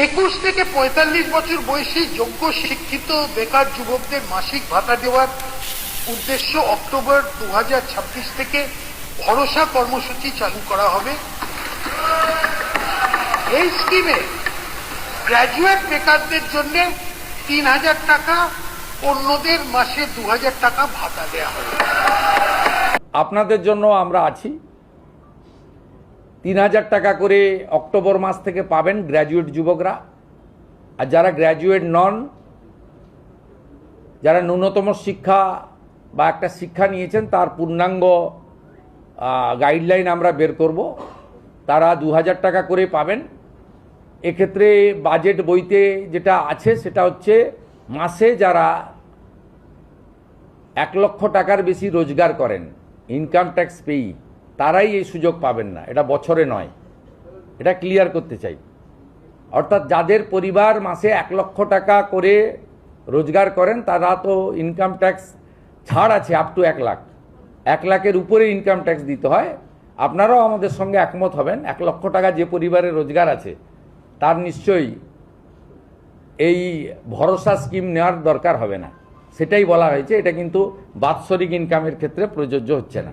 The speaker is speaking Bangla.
21 থেকে 45 বছর বয়সী যোগ্য শিক্ষিত বেকার যুবকদের মাসিক ভাতা দেওয়ার উদ্দেশ্য অক্টোবর 2026 থেকে ভরসা কর্মসূচি চালু করা হবে। এই স্কিমে গ্র্যাজুয়েট বেকারদের জন্য 3000 টাকা, অন্যদের মাসে 2000 টাকা ভাতা দেওয়া হবে। আপনাদের জন্য আমরা আছি। 3000 টাকা করে অক্টোবর মাস থেকে পাবেন গ্র্যাজুয়েট যুবকরা। আর যারা গ্র্যাজুয়েট নন, যারা ন্যূনতম শিক্ষা বা একটা শিক্ষা নিয়েছেন তার পূর্ণাঙ্গ গাইডলাইন আমরা বের করব, তারা 2000 টাকা করে পাবেন। এক্ষেত্রে বাজেট বইতে যেটা আছে সেটা হচ্ছে মাসে যারা 1 লক্ষ টাকার বেশি রোজগার করেন, ইনকাম ট্যাক্স পেই, তারাই এই সুযোগ পাবেন না। এটা বছরে নয়, এটা ক্লিয়ার করতে চাই। অর্থাৎ যাদের পরিবার মাসে 1 লক্ষ টাকা করে রোজগার করেন তারা তো ইনকাম ট্যাক্স ছাড় আছে আপ টু 1 লাখ। 1 লাখের উপরে ইনকাম ট্যাক্স দিতে হয়। আপনারাও আমাদের সঙ্গে একমত হবেন, 1 লক্ষ টাকা যে পরিবারের রোজগার আছে তার নিশ্চয়ই এই ভরসা স্কিম নেওয়ার দরকার হবে না। সেটাই বলা হয়েছে। এটা কিন্তু বাৎসরিক ইনকামের ক্ষেত্রে প্রযোজ্য হচ্ছে না।